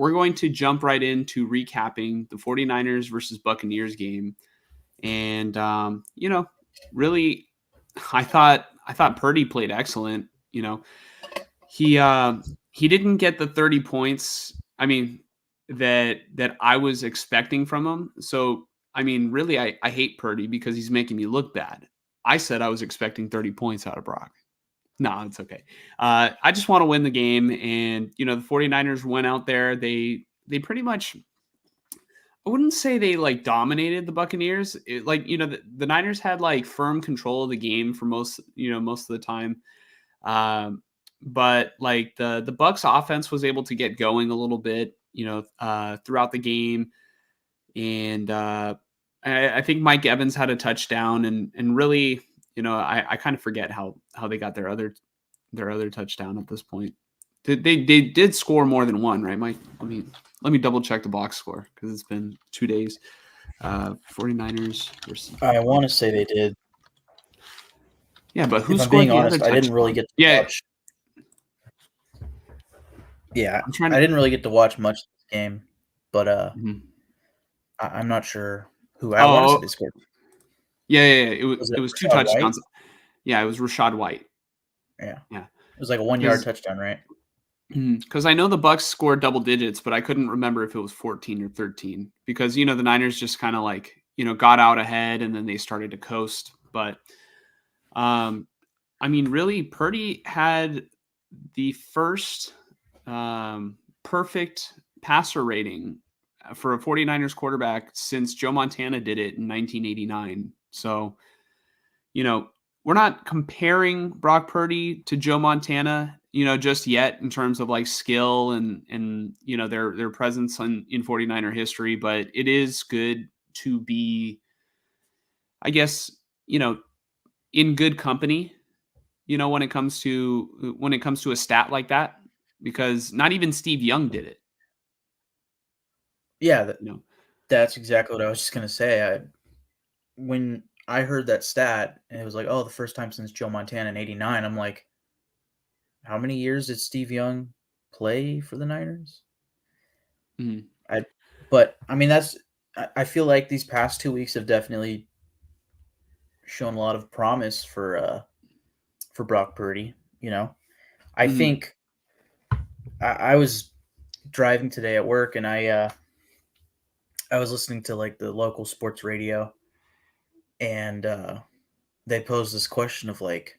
we're going to jump right into recapping the 49ers versus Buccaneers game. And really, I thought Purdy played excellent. He didn't get the 30 points. I mean, that I was expecting from him. So I mean, really, I hate Purdy because he's making me look bad. I said I was expecting 30 points out of Brock. No, it's okay. I just want to win the game. And, the 49ers went out there. They pretty much, I wouldn't say they like dominated the Buccaneers. The Niners had like firm control of the game for most of the time. But like the Bucs offense was able to get going a little bit, throughout the game. And I think Mike Evans had a touchdown and really, I kind of forget how they got their other touchdown at this point. They did score more than one, right, Mike? Let me double check the box score because it's been 2 days. 49ers versus. I want to say they did. Yeah, but who if I'm scored being the honest, other touchdown? I didn't really get to watch. Yeah, I didn't really get to watch much of this game, but I'm not sure who. I want to say they scored. Yeah. It was 2 touchdowns. White? Yeah, it was Rachaad White. Yeah. It was like a 1-yard touchdown, right? Because I know the Bucs scored double digits, but I couldn't remember if it was 14 or 13 because the Niners just kind of like got out ahead and then they started to coast. But really, Purdy had the first perfect passer rating for a 49ers quarterback since Joe Montana did it in 1989. So, we're not comparing Brock Purdy to Joe Montana, just yet in terms of like skill and their presence in 49er history, but it is good to be, I guess, in good company, when it comes to a stat like that, because not even Steve Young did it. Yeah, that's exactly what I was just going to say. When I heard that stat and it was like, oh, the first time since Joe Montana in 89, I'm like, how many years did Steve Young play for the Niners? Mm-hmm. I feel like these past 2 weeks have definitely shown a lot of promise for Brock Purdy. I think I was driving today at work and I was listening to like the local sports radio, and they posed this question of like,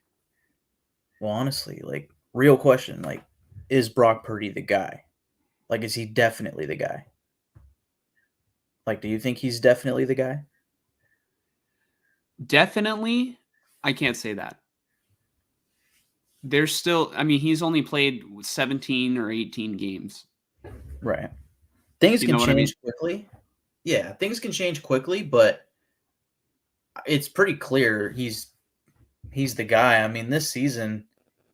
well, honestly, like real question, like, is Brock Purdy the guy? Like, is he definitely the guy? Like, do you think he's definitely the guy? Definitely, I can't say that. There's still, he's only played 17 or 18 games. Right. Things can change quickly. Yeah, things can change quickly, but it's pretty clear he's the guy. This season,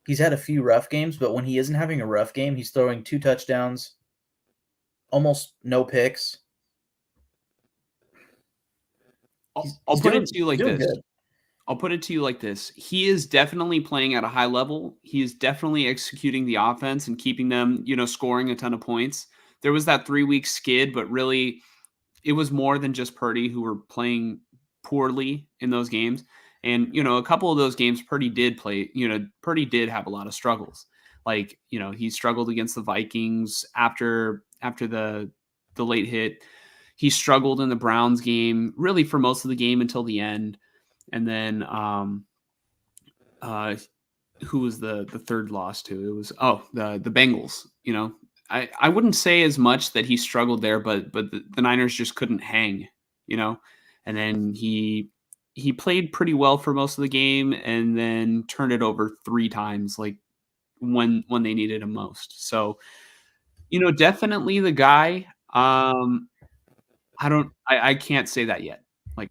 he's had a few rough games, but when he isn't having a rough game, he's throwing 2 touchdowns, almost no picks. I'll put it to you like this. I'll put it to you like this. He is definitely playing at a high level. He is definitely executing the offense and keeping them, scoring a ton of points. There was that 3-week skid, but really it was more than just Purdy who were playing poorly in those games. And, a couple of those games Purdy did play, Purdy did have a lot of struggles. Like, he struggled against the Vikings after the late hit. He struggled in the Browns game, really for most of the game until the end. And then who was the third loss to? It was the Bengals. I wouldn't say as much that he struggled there, but the Niners just couldn't hang, And then he played pretty well for most of the game, and then turned it over 3 times, like when they needed him most. So, definitely the guy. I can't say that yet. Like,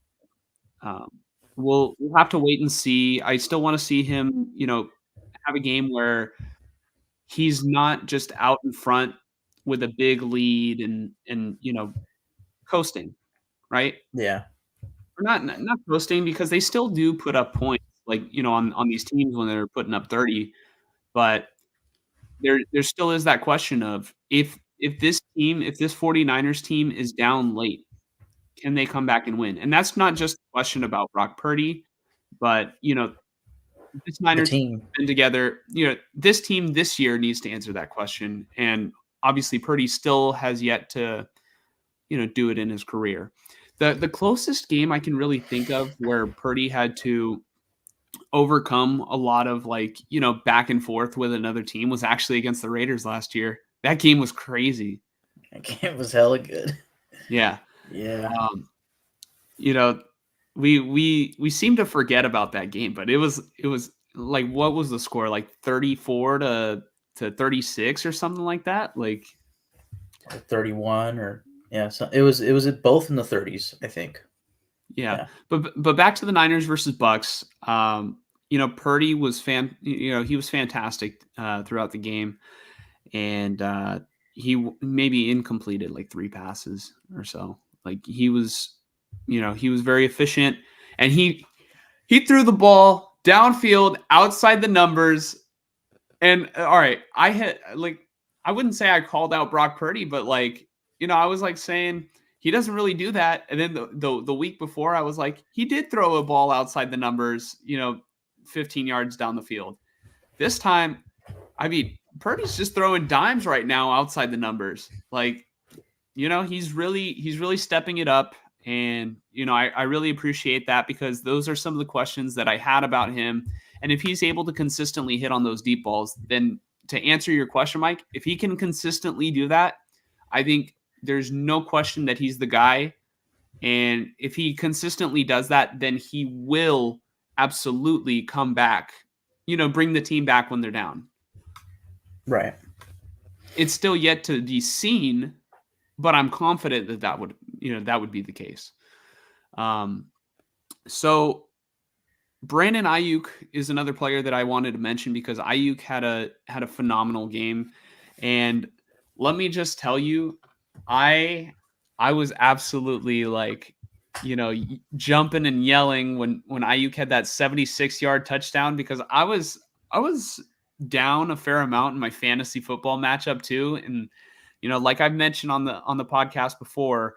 we'll have to wait and see. I still want to see him, have a game where he's not just out in front with a big lead and coasting, right? Yeah. Or not coasting, because they still do put up points, like, on these teams when they're putting up 30, but there still is that question of if if this 49ers team is down late, can they come back and win? And that's not just a question about Brock Purdy, but, this The Niners team. been together. This team this year needs to answer that question. And obviously Purdy still has yet to, do it in his career. The closest game I can really think of where Purdy had to overcome a lot of back and forth with another team was actually against the Raiders last year. That game was crazy. That game was hella good. Yeah. Yeah. You know, we seem to forget about that game, but it was like, what was the score? Like 34 to 36 or something like that. Like, or 31 or yeah, so it was both in the 30s, I think. yeah. But back to the Niners versus Bucks. Purdy was he was fantastic throughout the game, and he maybe incompleted like 3 passes or so. Like he was very efficient, and he threw the ball downfield outside the numbers. And all right, I wouldn't say I called out Brock Purdy, but I was like saying he doesn't really do that. And then the week before, I was like, he did throw a ball outside the numbers, 15 yards down the field. This time, I mean, Purdy's just throwing dimes right now outside the numbers. Like, he's really stepping it up. And, I really appreciate that, because those are some of the questions that I had about him. And if he's able to consistently hit on those deep balls, then to answer your question, Mike, if he can consistently do that, I think there's no question that he's the guy. And if he consistently does that, then he will absolutely come back, bring the team back when they're down. Right. It's still yet to be seen, but I'm confident that would be the case. So Brandon Ayuk is another player that I wanted to mention, because Ayuk had a phenomenal game. And let me just tell you, I was absolutely jumping and yelling when Ayuk had that 76-yard touchdown, because I was down a fair amount in my fantasy football matchup too. And like I've mentioned on the podcast before,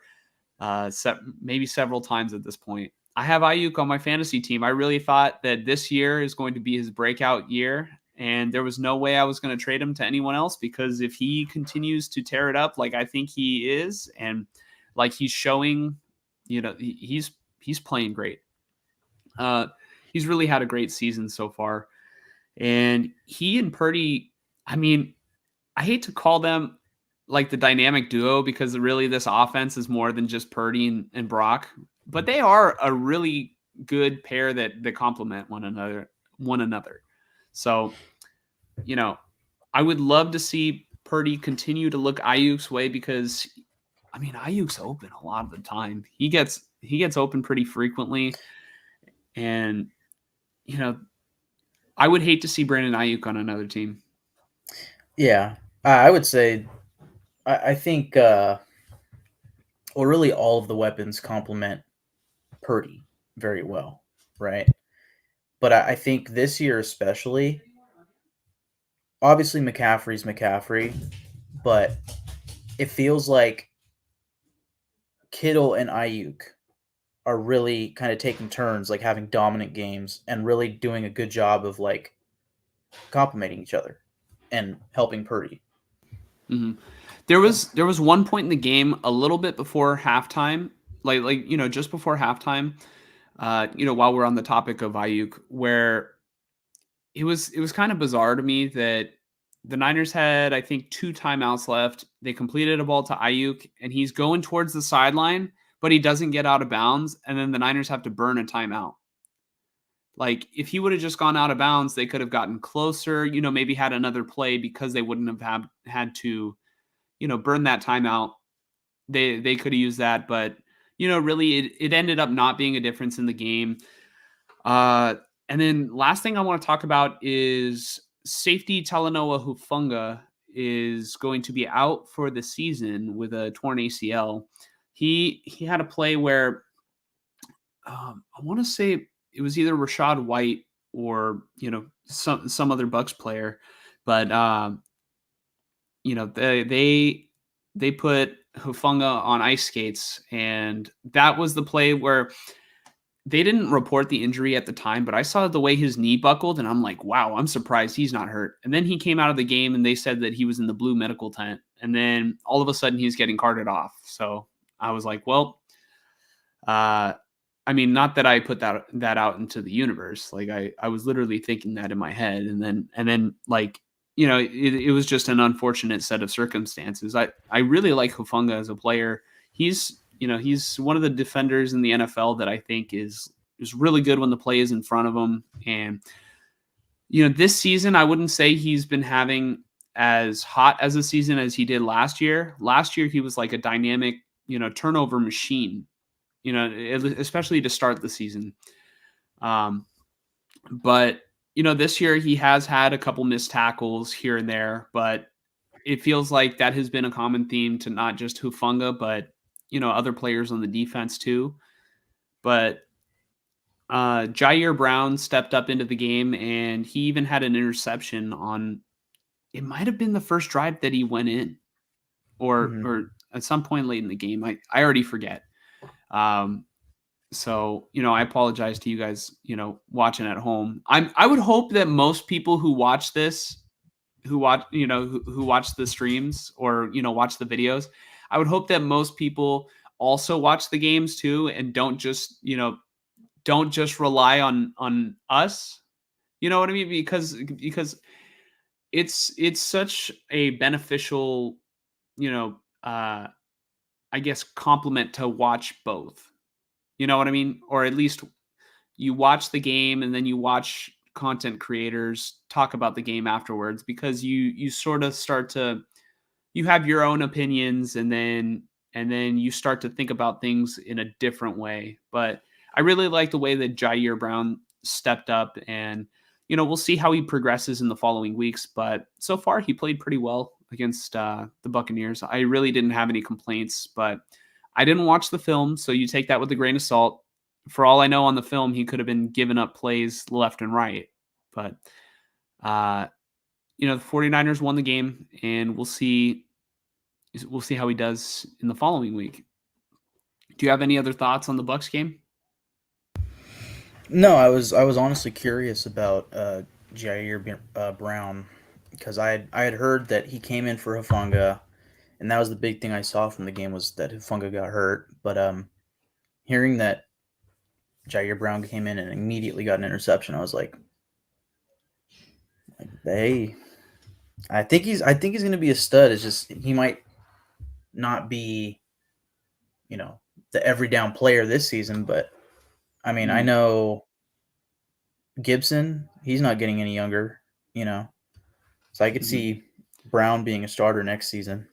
maybe several times at this point, I have Ayuk on my fantasy team. I really thought that this year is going to be his breakout year, and there was no way I was going to trade him to anyone else, because if he continues to tear it up like I think he is, and like he's showing, he's playing great. He's really had a great season so far. And he and Purdy, I mean, I hate to call them like the dynamic duo, because really this offense is more than just Purdy and Brock, but they are a really good pair that complement one another. So, I would love to see Purdy continue to look Ayuk's way, because Ayuk's open a lot of the time. He gets open pretty frequently. And, I would hate to see Brandon Ayuk on another team. Yeah. I would say, I think, well, really all of the weapons complement Purdy very well, right? But I think this year especially, obviously McCaffrey's McCaffrey, but it feels like Kittle and Ayuk are really kind of taking turns, like having dominant games and really doing a good job of like complimenting each other and helping Purdy. Mm-hmm. There was one point in the game, a little bit before halftime, just before halftime, while we're on the topic of Ayuk, where it was kind of bizarre to me that the Niners had, I think, 2 timeouts left. They completed a ball to Ayuk, and he's going towards the sideline, but he doesn't get out of bounds, and then the Niners have to burn a timeout. Like, if he would have just gone out of bounds, they could have gotten closer, maybe had another play, because they wouldn't have had to, burn that timeout. They could have used that, but really it ended up not being a difference in the game. And then last thing I want to talk about is safety Talanoa Hufanga is going to be out for the season with a torn ACL. He had a play where I want to say it was either Rashad White or some other Bucks player, but they they put Hufanga on ice skates, and that was the play where they didn't report the injury at the time, but I saw the way his knee buckled, and I'm like, wow, I'm surprised he's not hurt. And then he came out of the game, and they said that he was in the blue medical tent, and then all of a sudden he's getting carted off. So I was like, well, I mean, not that I put that out into the universe. Like I was literally thinking that in my head, and then like it was just an unfortunate set of circumstances. I really like Hufanga as a player. He's one of the defenders in the NFL that I think is really good when the play is in front of him. And this season I wouldn't say he's been having as hot as a season as he did last year. Last year he was like a dynamic turnover machine, especially to start the season. But this year he has had a couple missed tackles here and there, but it feels like that has been a common theme to not just Hufanga, but other players on the defense too. But Jair Brown stepped up into the game, and he even had an interception on. It might have been the first drive that he went in, or at some point late in the game. I already forget. So, I apologize to you guys, watching at home. I would hope that most people who watch this, who watch the streams or, watch the videos, I would hope that most people also watch the games too, and don't just rely on us. You know what I mean? Because it's such a beneficial, I guess, compliment to watch both. You know what I mean? Or at least you watch the game and then you watch content creators talk about the game afterwards, because you sort of start to, you have your own opinions, and then you start to think about things in a different way. But I really like the way that Jair Brown stepped up, and we'll see how he progresses in the following weeks. But so far he played pretty well against the Buccaneers. I really didn't have any complaints, but I didn't watch the film, so you take that with a grain of salt. For all I know, on the film, he could have been giving up plays left and right. But, the 49ers won the game, and we'll see how he does in the following week. Do you have any other thoughts on the Bucs game? No, I was honestly curious about Jair Brown, because I had heard that he came in for Hufanga, and that was the big thing I saw from the game, was that Hufanga got hurt. But hearing that Jair Brown came in and immediately got an interception, I was like, hey, I think he's going to be a stud. It's just he might not be, the every down player this season. But I mean, I know Gibson, he's not getting any younger, so I could see Brown being a starter next season.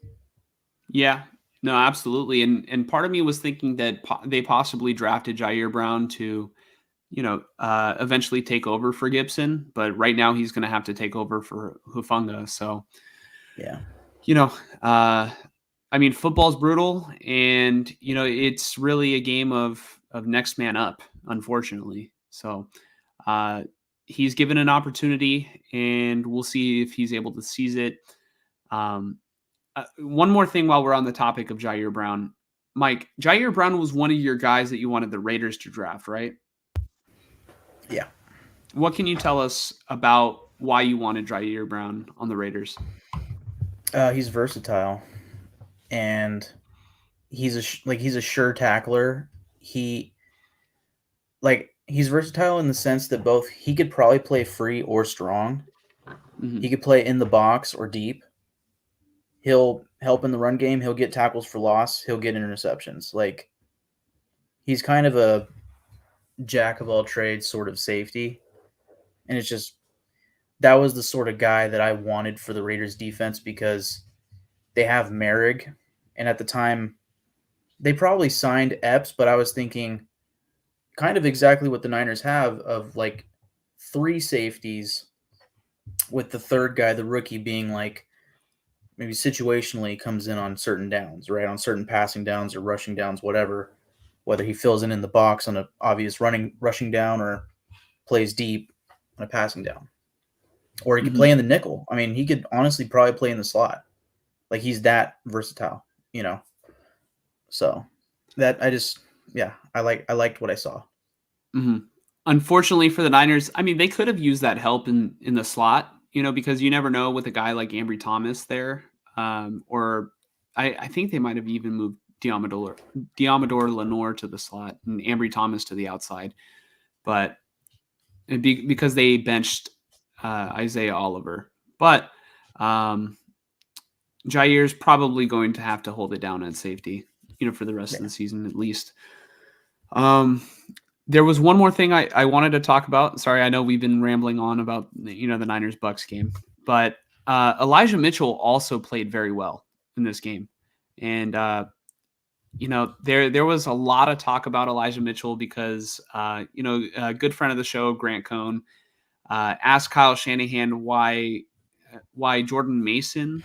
Yeah, no, absolutely. And part of me was thinking that they possibly drafted Jair Brown to, eventually take over for Gibson, but right now he's going to have to take over for Hufanga. So, yeah, I mean, football's brutal, and it's really a game of next man up, unfortunately. So, he's given an opportunity, and we'll see if he's able to seize it. One more thing while we're on the topic of Jair Brown. Mike, Jair Brown was one of your guys that you wanted the Raiders to draft, right? Yeah. What can you tell us about why you wanted Jair Brown on the Raiders? He's versatile, and he's a sure tackler. He's versatile in the sense that both he could probably play free or strong. Mm-hmm. He could play in the box or deep. He'll help in the run game. He'll get tackles for loss. He'll get interceptions. Like, he's kind of a jack of all trades sort of safety. And it's just, that was the sort of guy that I wanted for the Raiders defense, because they have Merrick. And at the time, they probably signed Epps, but I was thinking kind of exactly what the Niners have, of like 3 safeties, with the third guy, the rookie, being like, maybe situationally comes in on certain downs, right? On certain passing downs or rushing downs, whatever, whether he fills in the box on an obvious rushing down, or plays deep on a passing down. Or he could play in the nickel. I mean, he could honestly probably play in the slot. Like, he's that versatile. you know. So that I liked what I saw. Mm-hmm. Unfortunately for the Niners, I mean, they could have used that help in the slot, because you never know with a guy like Ambry Thomas there, or I think they might have even moved Diamador Lenore to the slot and Ambry Thomas to the outside, but because they benched Isaiah Oliver, but Jair's probably going to have to hold it down at safety, for the rest of the season at least. There was one more thing I wanted to talk about. Sorry, I know we've been rambling on about the Niners Bucks game, but Elijah Mitchell also played very well in this game, and there was a lot of talk about Elijah Mitchell because a good friend of the show, Grant Cohn, asked Kyle Shanahan why Jordan Mason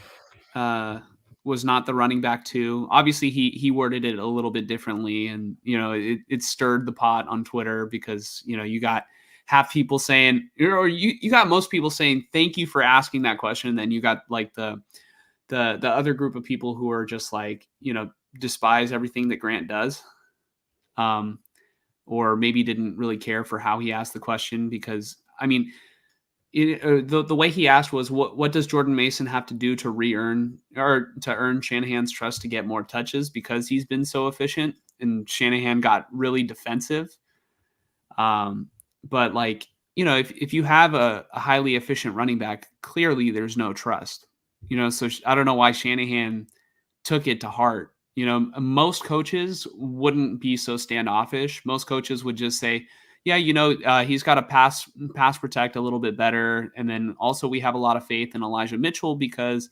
was not the running back too. Obviously, he worded it a little bit differently, and it stirred the pot on Twitter because you got half people saying, or you got most people saying thank you for asking that question, and then you got like the other group of people who are just like despise everything that Grant does, or maybe didn't really care for how he asked the question because I mean. The way he asked was what does Jordan Mason have to do to re-earn or to earn Shanahan's trust to get more touches because he's been so efficient, and Shanahan got really defensive. But like if you have a highly efficient running back, clearly there's no trust. So I don't know why Shanahan took it to heart. Most coaches wouldn't be so standoffish. Most coaches would just say, yeah, he's got to pass protect a little bit better. And then also we have a lot of faith in Elijah Mitchell because,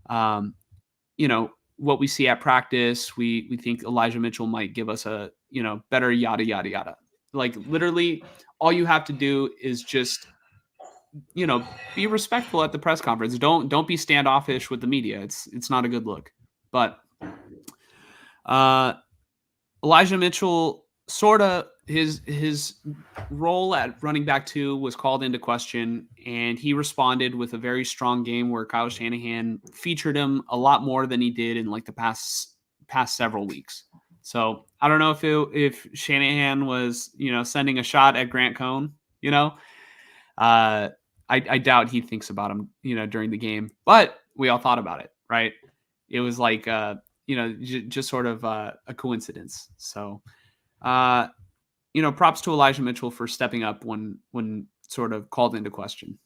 what we see at practice, we think Elijah Mitchell might give us a, better yada, yada, yada. Like literally all you have to do is just, be respectful at the press conference. Don't be standoffish with the media. It's not a good look. But Elijah Mitchell sort of his role at running back 2 was called into question, and he responded with a very strong game where Kyle Shanahan featured him a lot more than he did in like the past several weeks. So I don't know if Shanahan was sending a shot at Grant Cohn. I doubt he thinks about him during the game, but we all thought about it, right? It was like just sort of a coincidence. So props to Elijah Mitchell for stepping up when sort of called into question.